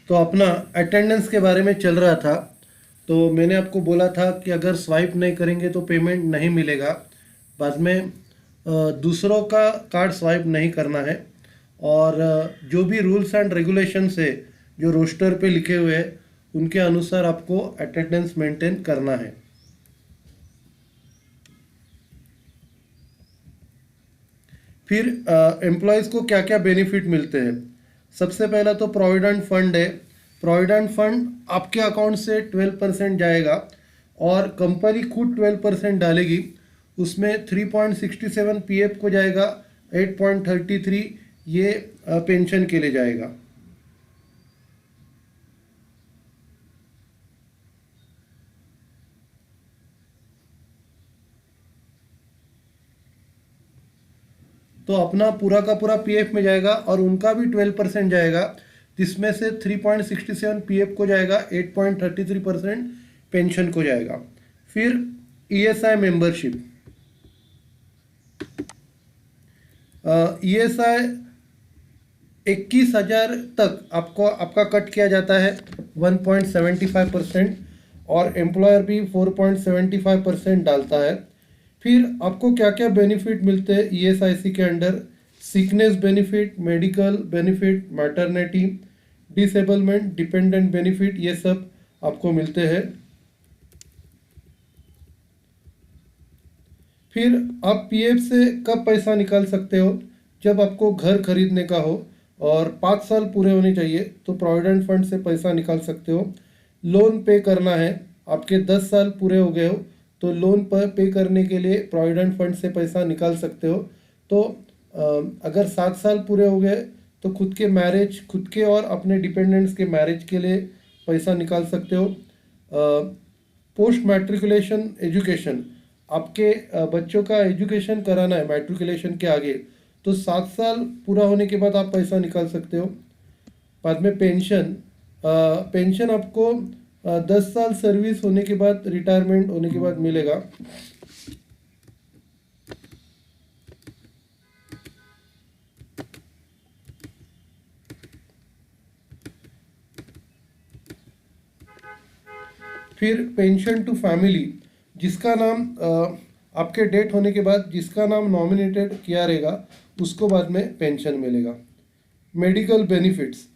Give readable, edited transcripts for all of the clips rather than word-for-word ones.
तो अपना अटेंडेंस के बारे में चल रहा था। तो मैंने आपको बोला था कि अगर स्वाइप नहीं करेंगे तो पेमेंट नहीं मिलेगा। बाद में दूसरों का कार्ड स्वाइप नहीं करना है। और जो भी रूल्स एंड रेगुलेशंस है जो रोस्टर पे लिखे हुए हैं उनके अनुसार आपको अटेंडेंस मेंटेन करना है। फिर एम्प्लॉयज़ को क्या क्या बेनिफिट मिलते हैं। सबसे पहला तो प्रोविडेंट फंड है। प्रोविडेंट फंड आपके अकाउंट से 12% जाएगा और कंपनी खुद 12% डालेगी। उसमें 3.67 पीएफ को जाएगा, 8.33 ये पेंशन के लिए जाएगा। तो अपना पूरा का पूरा पीएफ में जाएगा और उनका भी 12% जाएगा, जिसमें से 3.67 पीएफ को जाएगा, 8.33% पेंशन को जाएगा। फिर ईएसआई मेंबरशिप, ईएसआई 21,000 तक आपका कट किया जाता है 1.75%, और एम्प्लॉयर भी 4.75% डालता है। फिर आपको क्या क्या बेनिफिट मिलते हैं ईएसआईसी के under. Sickness benefit, medical benefit, maternity, disablement, dependent benefit, ये सब आपको मिलते हैं। फिर आप पीएफ से कब पैसा निकाल सकते हो, जब आपको घर खरीदने का हो और 5 साल पूरे होने चाहिए तो प्रोविडेंट फंड से पैसा निकाल सकते हो। लोन पे करना है, आपके 10 साल पूरे हो गए हो तो लोन पर पे करने के लिए प्रोविडेंट फंड से पैसा निकाल सकते हो। तो अगर 7 साल पूरे हो गए तो खुद के और अपने डिपेंडेंट्स के मैरिज के लिए पैसा निकाल सकते हो। पोस्ट मैट्रिकुलेशन एजुकेशन, आपके बच्चों का एजुकेशन कराना है मैट्रिकुलेशन के आगे, तो 7 साल पूरा होने के बाद आप पैसा निकाल सकते हो। बाद में पेंशन आपको 10 साल सर्विस होने के बाद, रिटायरमेंट होने के बाद मिलेगा। फिर पेंशन टू फैमिली, जिसका नाम आपके डेट होने के बाद जिसका नाम नॉमिनेटेड किया रहेगा उसको बाद में पेंशन मिलेगा। Medical benefits,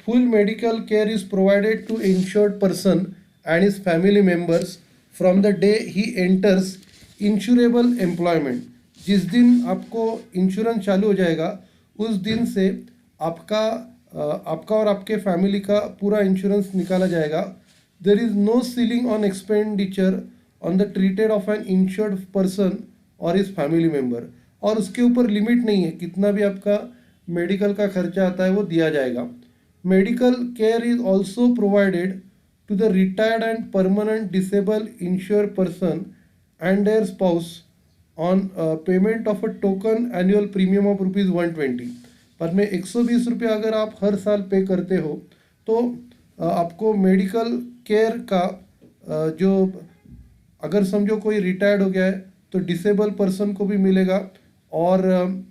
full medical care is provided to insured person and his family members from the day he enters insurable employment. जिस दिन आपको इंश्योरेंस चालू हो जाएगा उस दिन से आपका और आपके फैमिली का पूरा इंश्योरेंस निकाला जाएगा। There is no ceiling on expenditure on the treated of an insured person और इस फैमिली मेंबर, और उसके ऊपर लिमिट नहीं है, कितना भी आपका मेडिकल का खर्चा आता है वो दिया जाएगा। Medical care is also provided to the retired and permanent disable insured person and their spouse on payment of a token annual premium of ₹120। पर में 120 रुपये अगर आप हर साल पे करते हो तो आपको मेडिकल केयर का जो, अगर समझो कोई रिटायर्ड हो गया है तो डिसेबल पर्सन को भी मिलेगा, और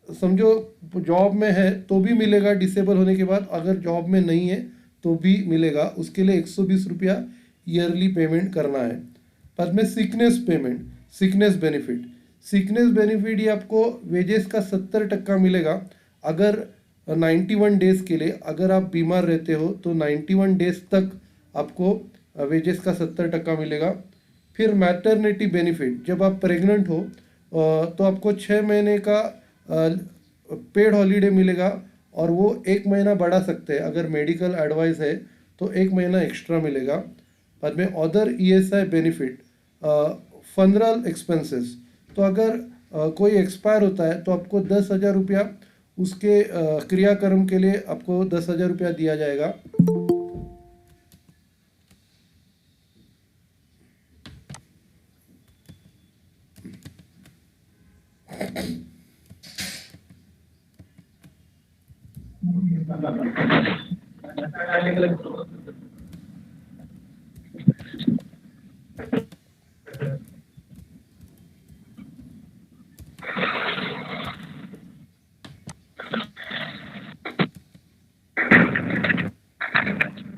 समझो जॉब में है तो भी मिलेगा डिसेबल होने के बाद, अगर जॉब में नहीं है तो भी मिलेगा। उसके लिए 120 रुपया ईयरली पेमेंट करना है। बाद में सिकनेस बेनिफिट ये आपको वेजेस का 70% मिलेगा। अगर 91 डेज़ के लिए अगर आप बीमार रहते हो तो 91 डेज़ तक आपको वेजेस का 70% मिलेगा। फिर मैटरनिटी बेनिफिट, जब आप प्रेग्नेंट हो तो आपको 6 महीने का पेड हॉलीडे मिलेगा और वो 1 महीना बढ़ा सकते हैं, अगर मेडिकल एडवाइस है तो 1 महीना एक्स्ट्रा मिलेगा। बाद में other ESI benefit, funeral expenses, तो अगर कोई एक्सपायर होता है तो आपको 10,000 रुपया उसके क्रियाक्रम के लिए आपको 10,000 रुपया दिया जाएगा।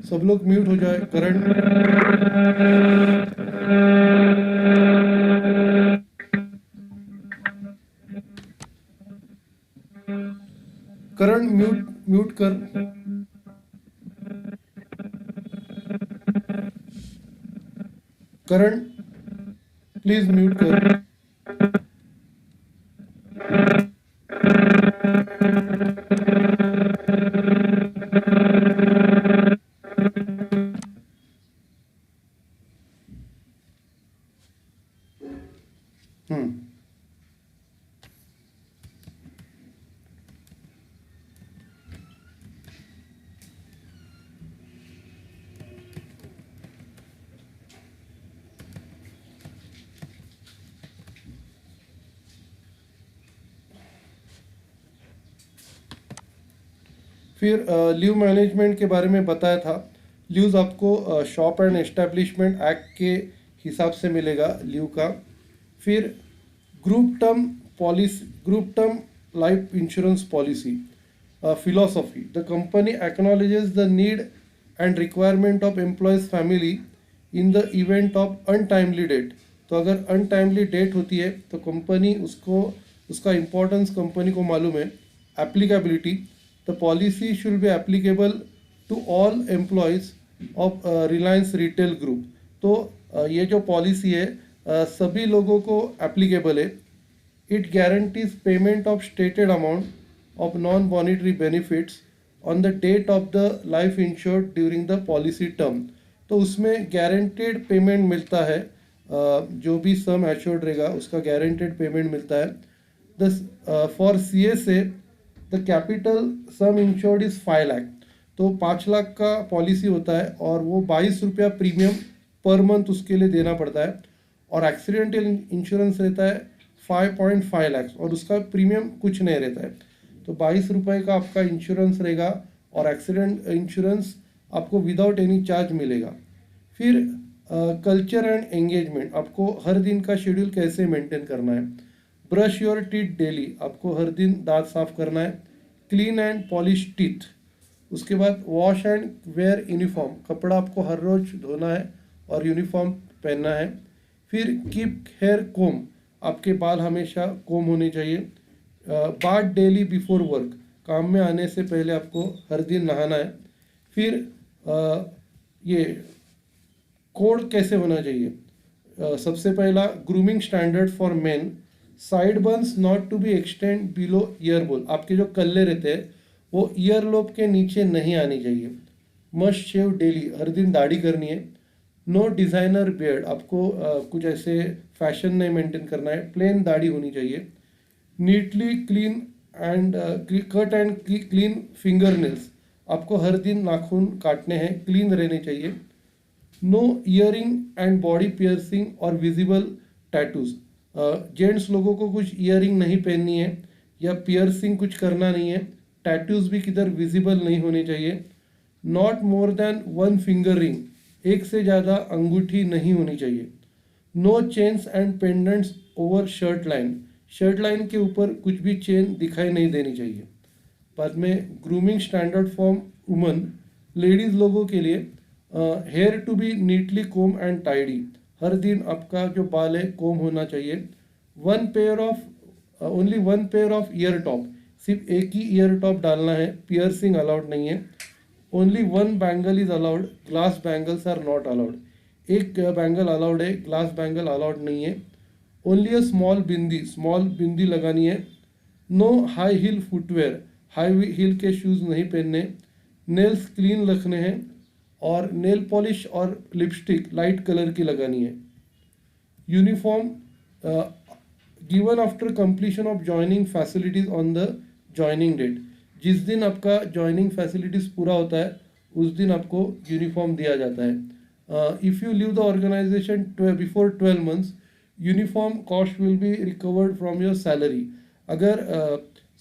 सब लोग म्यूट हो जाए। करण म्यूट म्यूट कर। करण प्लीज म्यूट कर। हम्म फिर लीव मैनेजमेंट के बारे में बताया था। लीव्स आपको शॉप एंड एस्टेब्लिशमेंट एक्ट के हिसाब से मिलेगा लीव का। फिर group term life insurance policy philosophy, the company acknowledges the need and requirement of employees family in the event of untimely death। तो अगर अनटाइमली डेथ होती है तो कंपनी उसका इम्पोर्टेंस कंपनी को मालूम है। Applicability, the policy should be applicable to all employees of Reliance Retail group. तो ये जो पॉलिसी है सभी लोगों को एप्लीकेबल है। It guarantees payment of stated amount of non-monetary benefits on the date of the life insured during the policy term। तो उसमें गारंटेड पेमेंट मिलता है, जो भी सम एश्योर्ड रहेगा उसका गारंटेड पेमेंट मिलता है। The for CSA the capital some insured is 5 lakh. तो 5 लाख का पॉलिसी होता है और वो 22 रुपया प्रीमियम पर मंथ उसके लिए देना पड़ता है। और एक्सीडेंटल इंश्योरेंस रहता है 5.5 लाख और उसका प्रीमियम कुछ नहीं रहता है। तो 22 रुपये का आपका इंश्योरेंस रहेगा और एक्सीडेंट इंश्योरेंस आपको विदाउट एनी चार्ज मिलेगा। फिर कल्चर एंड एंगेजमेंट, आपको हर दिन का शेड्यूल कैसे मेंटेन करना है। ब्रश योर टीथ डेली, आपको हर दिन दांत साफ करना है। Clean and polish teeth. उसके बाद वॉश एंड वेयर यूनिफॉर्म, कपड़ा आपको हर रोज धोना है और यूनिफॉर्म पहनना है। फिर कीप हेयर कोम, आपके बाल हमेशा कोम होने चाहिए। बाथ डेली बिफोर वर्क, काम में आने से पहले आपको हर दिन नहाना है। फिर ये कोड कैसे होना चाहिए। सबसे पहला grooming standard for men, side buns not to be extend below ear बोल, आपके जो कल्ले रहते हैं वो ईयर लोब के नीचे नहीं आनी चाहिए। मस्ट शेव डेली, हर दिन दाढ़ी करनी है। नो डिज़ाइनर बियर्ड, आपको कुछ ऐसे फैशन नहीं मेंटेन करना है, प्लेन दाढ़ी होनी चाहिए। Neatly clean and cut and clean finger nails, आपको हर दिन नाखून काटने हैं, क्लीन रहने चाहिए। No earring and body piercing और विजिबल टैटूज, जेंट्स लोगों को कुछ ईयरिंग नहीं पहननी है या पियर्सिंग कुछ करना नहीं है। टैटूज भी किधर विजिबल नहीं होने चाहिए। Not more than 1 finger ring, एक से ज़्यादा अंगूठी नहीं होनी चाहिए। No chains and pendants over shirt line, shirt line के ऊपर कुछ भी चेन दिखाई नहीं देनी चाहिए। बाद में grooming standard for woman, ladies लोगों के लिए hair to be neatly comb and tidy, हर दिन आपका जो बाल है कोम होना चाहिए। Only one pair of ear top, सिर्फ एक ही ईयर टॉप डालना है, पियर्सिंग अलाउड नहीं है। Only 1 bangle is allowed, glass bangles are not allowed, एक बैंगल अलाउड है, ग्लास बैंगल अलाउड नहीं है। ओनली अ स्मॉल बिंदी लगानी है। No high heel footwear, high heel के शूज़ नहीं पहनने। नेल्स क्लीन रखने हैं और नेल पॉलिश और लिपस्टिक लाइट कलर की लगानी है। Uniform given after completion of joining facilities on the joining date. जिस दिन आपका जॉइनिंग फैसिलिटीज पूरा होता है उस दिन आपको यूनिफॉर्म दिया जाता है। If you leave the organisation before 12 months, uniform cost will be recovered from your salary. अगर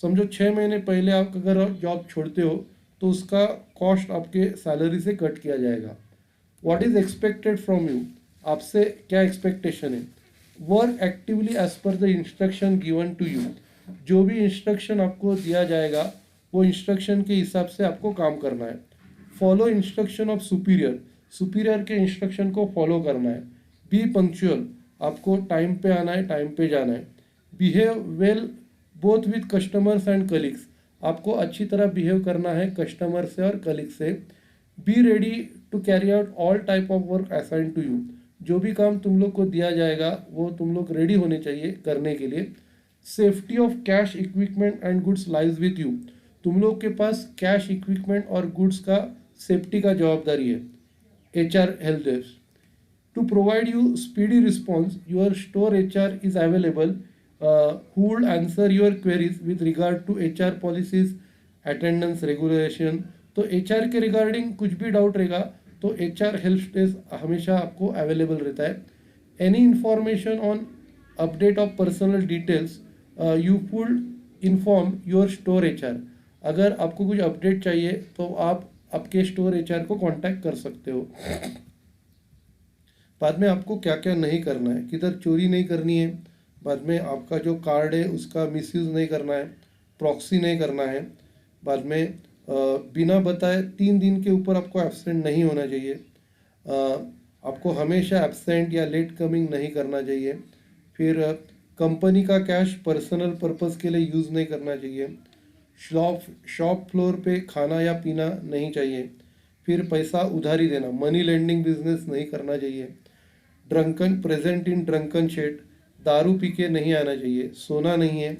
समझो 6 महीने पहले आप अगर जॉब छोड़ते हो तो उसका कॉस्ट आपके सैलरी से कट किया जाएगा। What is expected from you, आपसे क्या एक्सपेक्टेशन है। Work actively as per the instruction given to you, जो भी इंस्ट्रक्शन आपको दिया जाएगा वो इंस्ट्रक्शन के हिसाब से आपको काम करना है। फॉलो इंस्ट्रक्शन ऑफ सुपीरियर के इंस्ट्रक्शन को फॉलो करना है। बी पंक्चुअल, आपको टाइम पे आना है, टाइम पे जाना है। Behave well both with customers and colleagues, आपको अच्छी तरह बिहेव करना है कस्टमर से और कलीग से। Be ready to carry out all type of work assign to you, जो भी काम तुम लोग को दिया जाएगा वो तुम लोग रेडी होने चाहिए करने के लिए। Safety of cash equipment and goods lies with you, तुम लोग के पास कैश इक्विपमेंट और गुड्स का सेफ्टी का जवाबदारी है। HR help desk to provide you speedy response, your store HR is available, who will answer your queries with regard to HR policies, attendance regulation। तो HR के रिगार्डिंग कुछ भी doubt रहेगा तो HR हेल्प डेस्क हमेशा आपको available रहता है। Any information on update of personal details, you full inform your store HR। अगर आपको कुछ अपडेट चाहिए तो आप आपके स्टोर HR को कांटेक्ट कर सकते हो। बाद में आपको क्या क्या नहीं करना है, किधर चोरी नहीं करनी है, बाद में आपका जो कार्ड है उसका मिसयूज़ नहीं करना है, प्रॉक्सी नहीं करना है। बाद में बिना बताए 3 दिन के ऊपर आपको एब्सेंट नहीं होना चाहिए। आपको हमेशा एब्सेंट या लेट कमिंग नहीं करना चाहिए। फिर कंपनी का कैश पर्सनल पर्पस के लिए यूज़ नहीं करना चाहिए। शॉप फ्लोर पे खाना या पीना नहीं चाहिए। फिर पैसा उधारी देना, मनी लेंडिंग बिजनेस नहीं करना चाहिए। प्रेजेंट इन ड्रंकन शेड, दारू पी के नहीं आना चाहिए, सोना नहीं है।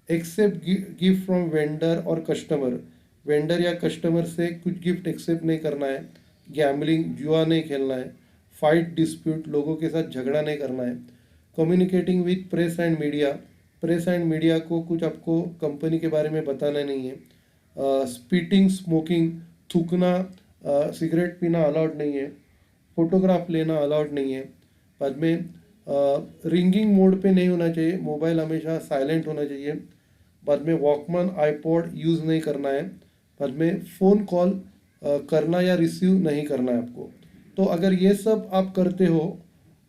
एक्सेप्ट गिफ्ट फ्रॉम वेंडर और कस्टमर, वेंडर या कस्टमर से कुछ गिफ्ट एक्सेप्ट नहीं करना है। गैम्बलिंग, जुआ नहीं खेलना है। फाइट डिस्प्यूट, लोगों के साथ झगड़ा नहीं करना है। Communicating with press and media, press and media को कुछ आपको कंपनी के बारे में बताना नहीं है। स्पीटिंग, स्मोकिंग, थूकना, सिगरेट पीना अलाउड नहीं है। फोटोग्राफ लेना अलाउड नहीं है। बाद में रिंगिंग मोड पे नहीं होना चाहिए, मोबाइल हमेशा साइलेंट होना चाहिए। बाद में वॉकमैन, आईपॉड यूज़ नहीं करना है। बाद में फ़ोन कॉल करना या रिसीव नहीं करना है आपको। तो अगर ये सब आप करते हो,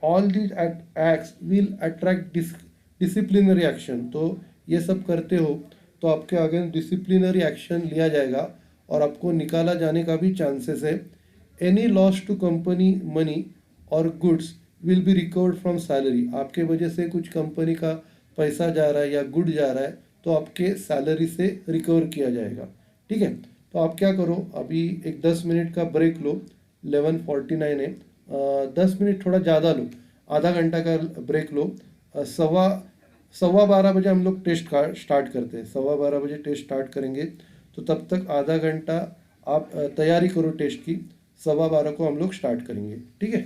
all these acts will attract disciplinary action. तो ये सब करते हो तो आपके अगेंस्ट डिसिप्लिनरी एक्शन लिया जाएगा और आपको निकाला जाने का भी चांसेस है। Any loss to company money और goods will be recovered from salary, आपके वजह से कुछ कंपनी का पैसा जा रहा है या गुड जा रहा है तो आपके सैलरी से रिकवर किया जाएगा। ठीक है, तो आप क्या करो, अभी एक 10 मिनट का ब्रेक लो। 11:49 है, 10 मिनट थोड़ा ज़्यादा लो, आधा घंटा का ब्रेक लो। सवा 12 बजे हम लोग टेस्ट का स्टार्ट करते हैं, 12:15 बजे टेस्ट स्टार्ट करेंगे। तो तब तक आधा घंटा आप तैयारी करो टेस्ट की। 12:15 को हम लोग स्टार्ट करेंगे, ठीक है।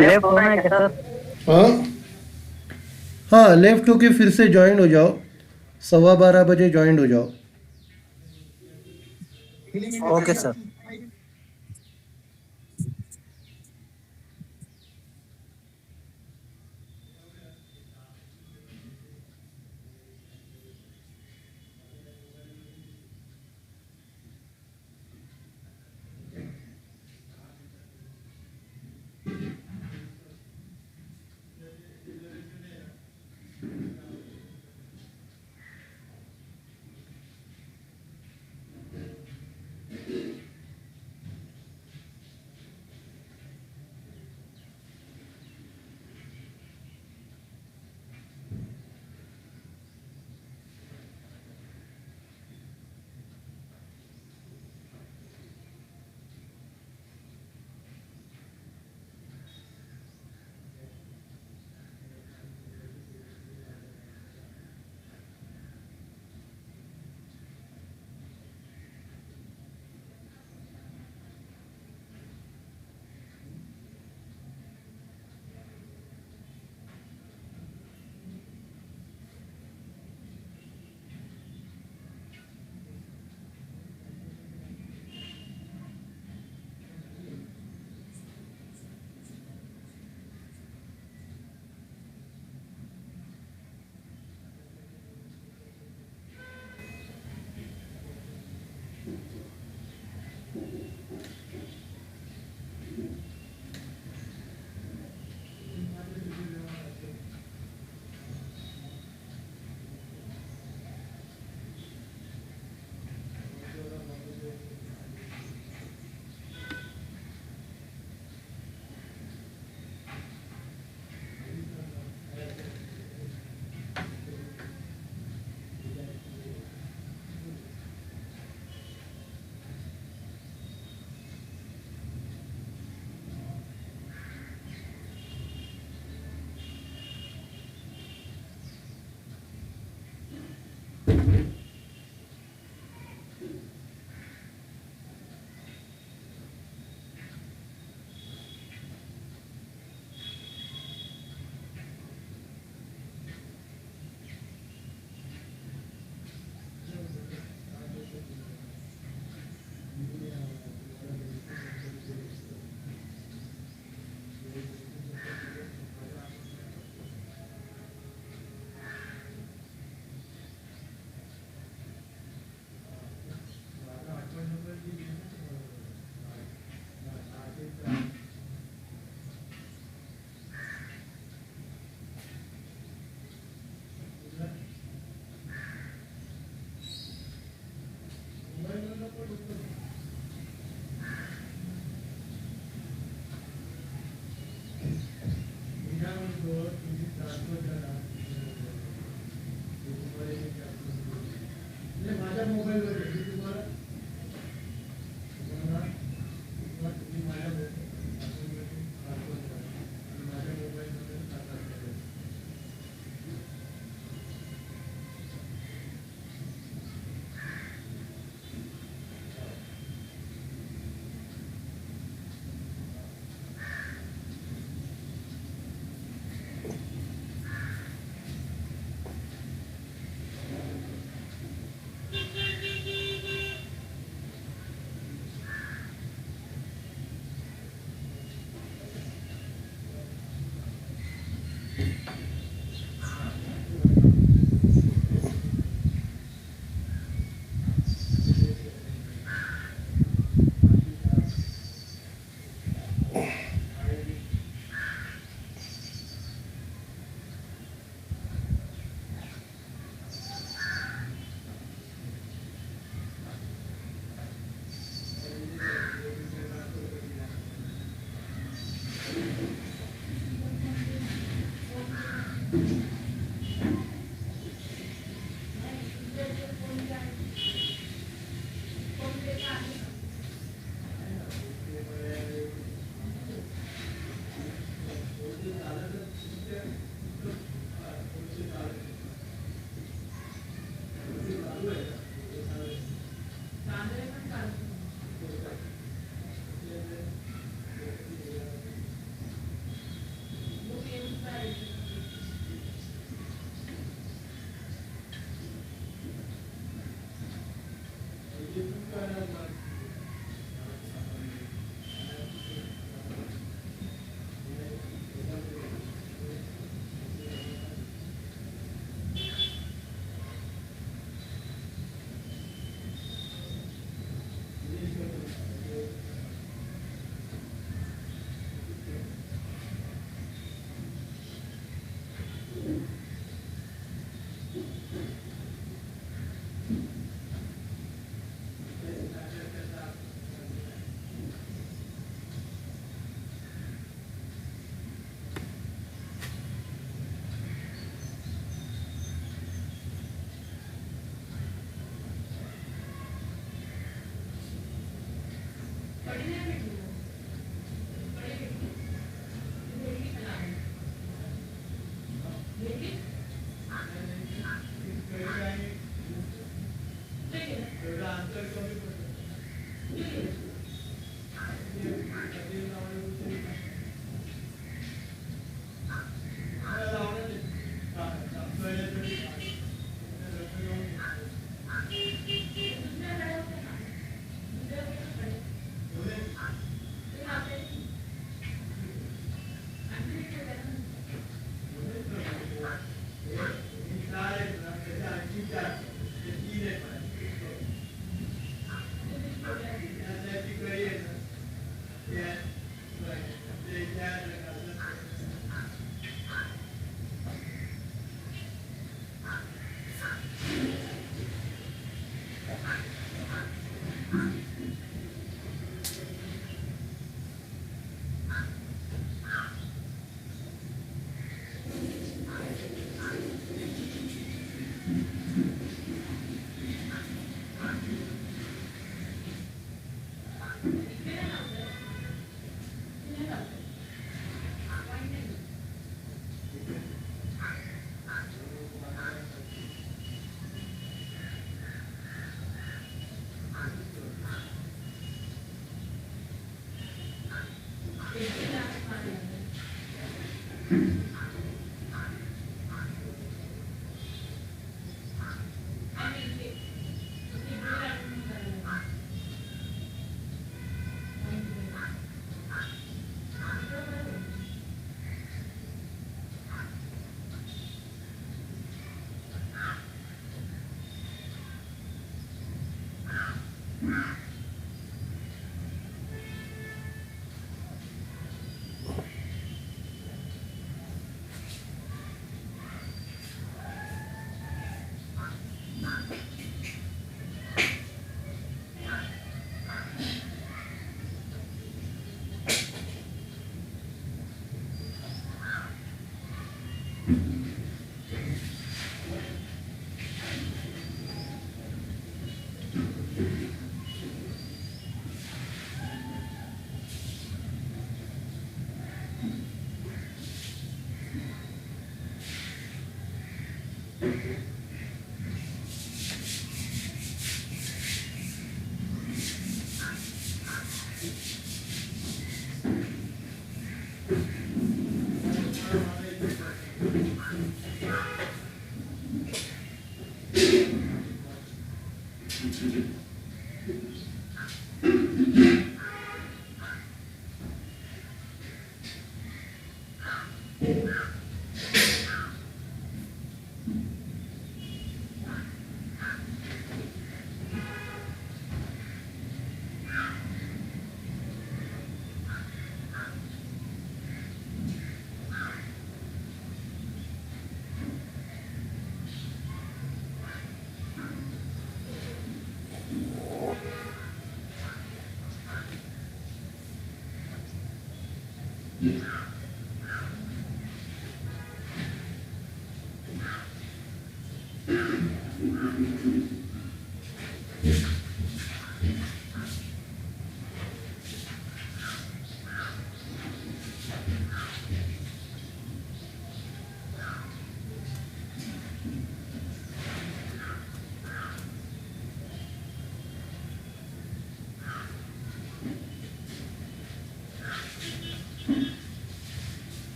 लेफ्ट होना है क्या सर? हाँ हाँ, लेफ्ट होके फिर से ज्वाइन हो जाओ, 12:15 बजे ज्वाइन हो जाओ। Okay sir.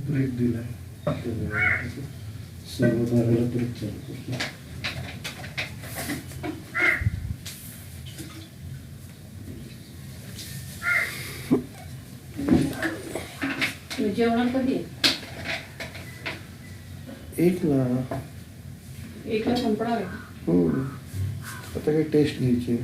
ब्रेक दिलाय सर्व धाराला परत चालू करतो. जेवण कधी एक ना एकला संपणार आहे. आता काही टेस्ट घ्यायची.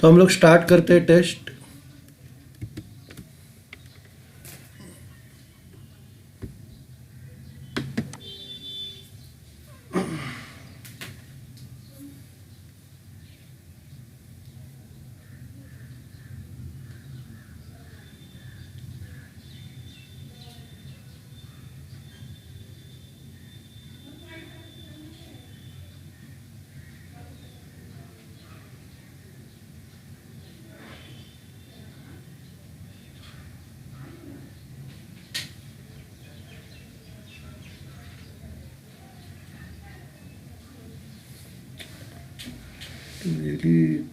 तो हम लोग स्टार्ट करते हैं टेस्ट। Really